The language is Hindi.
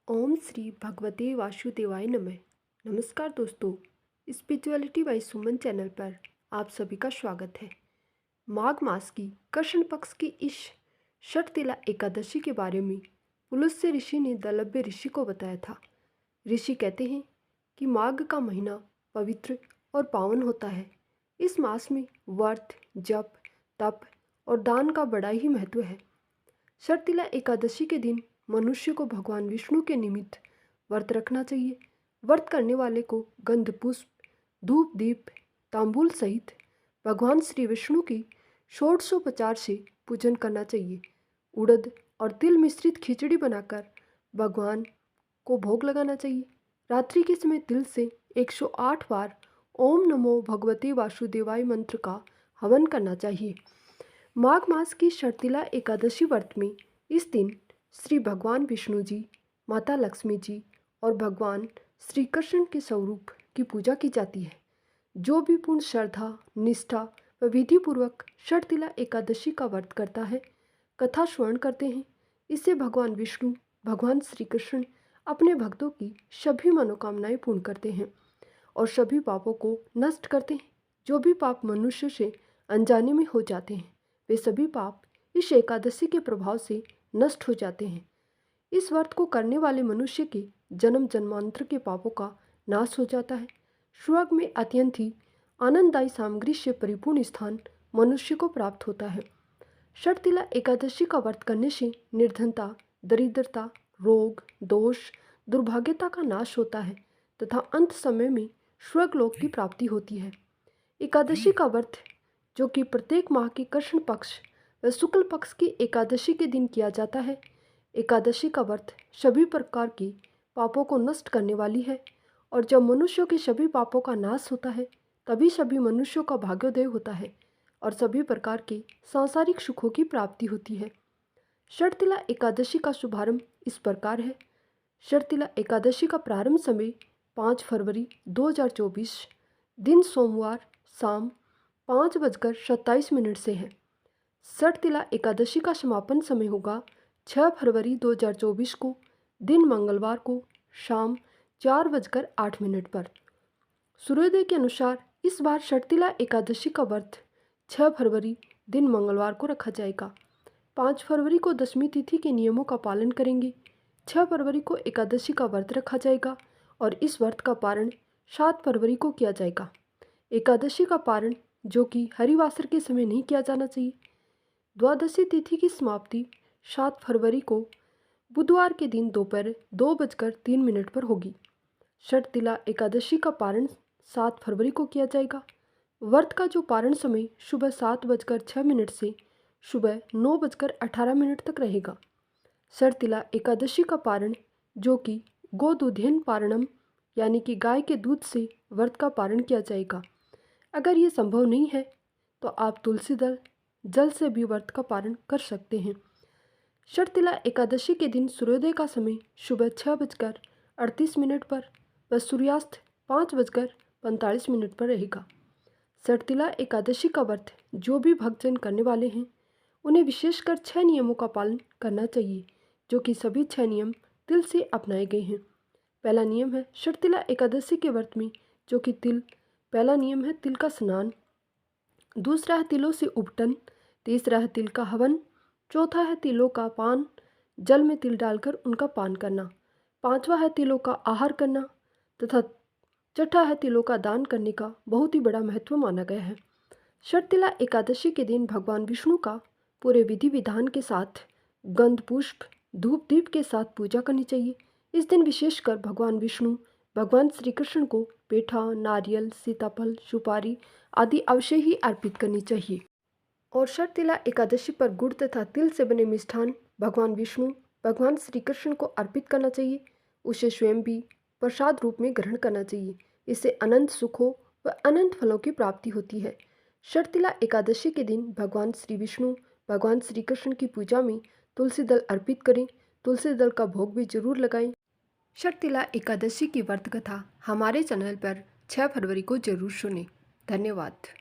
ओम श्री भगवते वासुदेवाय नमः। नमस्कार दोस्तों, स्पिरिचुअलिटी बाय सुमन चैनल पर आप सभी का स्वागत है। माघ मास की कृष्ण पक्ष की इस षटतिला एकादशी के बारे में पुलस्त्य ऋषि ने दलभ्य ऋषि को बताया था। ऋषि कहते हैं कि माघ का महीना पवित्र और पावन होता है। इस मास में व्रत, जप, तप और दान का बड़ा ही महत्व है। षटतिला एकादशी के दिन मनुष्य को भगवान विष्णु के निमित्त व्रत रखना चाहिए। व्रत करने वाले को गंध पुष्प, धूप, दीप, तांबूल सहित भगवान श्री विष्णु की षोडशोपचार से पूजन करना चाहिए। उड़द और तिल मिश्रित खिचड़ी बनाकर भगवान को भोग लगाना चाहिए। रात्रि के समय तिल से 108 बार ओम नमो भगवते वासुदेवाय मंत्र का हवन करना चाहिए। माघ मास की षटतिला एकादशी व्रत में इस दिन श्री भगवान विष्णु जी, माता लक्ष्मी जी और भगवान श्री कृष्ण के स्वरूप की पूजा की जाती है। जो भी पूर्ण श्रद्धा, निष्ठा व विधि पूर्वक षटतिला एकादशी का व्रत करता है, कथा श्रवण करते हैं, इससे भगवान विष्णु, भगवान श्री कृष्ण अपने भक्तों की सभी मनोकामनाएं पूर्ण करते हैं और सभी पापों को नष्ट करते हैं। जो भी पाप मनुष्य से अनजाने में हो जाते हैं, वे सभी पाप इस एकादशी के प्रभाव से नष्ट हो जाते हैं। इस व्रत को करने वाले मनुष्य के जन्म जन्मांतर के पापों का नाश हो जाता है। स्वर्ग में अत्यंत ही आनंददायी सामग्री से परिपूर्ण स्थान मनुष्य को प्राप्त होता है। षटतिला एकादशी का व्रत करने से निर्धनता, दरिद्रता, रोग, दोष, दुर्भाग्यता का नाश होता है तथा अंत समय में स्वर्ग लोक की प्राप्ति होती है। एकादशी का व्रत, जो कि प्रत्येक माह के कृष्ण पक्ष व शुक्ल पक्ष की एकादशी के दिन किया जाता है, एकादशी का व्रत सभी प्रकार के पापों को नष्ट करने वाली है और जब मनुष्यों के सभी पापों का नाश होता है, तभी सभी मनुष्यों का भाग्योदय होता है और सभी प्रकार के सांसारिक सुखों की प्राप्ति होती है। षटतिला एकादशी का शुभारंभ इस प्रकार है। षटतिला एकादशी का प्रारंभ समय 5 फरवरी 2024 दिन सोमवार शाम 5:27 से है। षटतिला एकादशी का समापन समय होगा 6 फरवरी 2024 को दिन मंगलवार को शाम 4:08 पर। सूर्योदय के अनुसार इस बार षटतिला एकादशी का व्रत 6 फरवरी दिन मंगलवार को रखा जाएगा। 5 फरवरी को दशमी तिथि के नियमों का पालन करेंगे। 6 फरवरी को एकादशी का व्रत रखा जाएगा और इस व्रत का पारण 7 फरवरी को किया जाएगा। एकादशी का पारण, जो कि हरिवासर के समय नहीं किया जाना चाहिए। द्वादशी तिथि की समाप्ति 7 फरवरी को बुधवार के दिन दोपहर 2:03 पर होगी। षटतिला एकादशी का पारण 7 फरवरी को किया जाएगा। व्रत का जो पारण समय सुबह 7:06 से सुबह 9:18 तक रहेगा। षटतिला एकादशी का पारण, जो कि गोदूधेन पारणम यानी कि गाय के दूध से व्रत का पारण किया जाएगा। अगर ये संभव नहीं है तो आप तुलसी दल जल से भी व्रत का पारण कर सकते हैं। षटतिला एकादशी के दिन सूर्योदय का समय सुबह 6:38 पर व सूर्यास्त 5:45 पर रहेगा। षटतिला एकादशी का व्रत जो भी भक्तजन करने वाले हैं, उन्हें विशेषकर 6 नियमों का पालन करना चाहिए, जो कि सभी 6 नियम तिल से अपनाए गए हैं। पहला नियम है षटतिला एकादशी के व्रत में, जो कि पहला नियम है तिल का स्नान। दूसरा है तिलों से उपटन। तीसरा है तिल का हवन। चौथा है तिलों का पान, जल में तिल डालकर उनका पान करना। पांचवा है तिलों का आहार करना तथा छठा है तिलों का दान करने का बहुत ही बड़ा महत्व माना गया है। षटतिला एकादशी के दिन भगवान विष्णु का पूरे विधि विधान के साथ गंध पुष्प, धूप, दीप के साथ पूजा करनी चाहिए। इस दिन विशेषकर भगवान विष्णु, भगवान श्री कृष्ण को पेठा, नारियल, सीताफल, सुपारी आदि अवश्य ही अर्पित करनी चाहिए। और षटतिला एकादशी पर गुड़ तथा तिल से बने मिष्ठान भगवान विष्णु, भगवान श्री कृष्ण को अर्पित करना चाहिए। उसे स्वयं भी प्रसाद रूप में ग्रहण करना चाहिए। इससे अनंत सुखों व अनंत फलों की प्राप्ति होती है। षटतिला एकादशी के दिन भगवान श्री विष्णु, भगवान श्री कृष्ण की पूजा में तुलसी दल अर्पित करें। तुलसी दल का भोग भी जरूर लगाएं। षटतिला एकादशी की व्रत कथा हमारे चैनल पर 6 फरवरी को जरूर सुनें। धन्यवाद।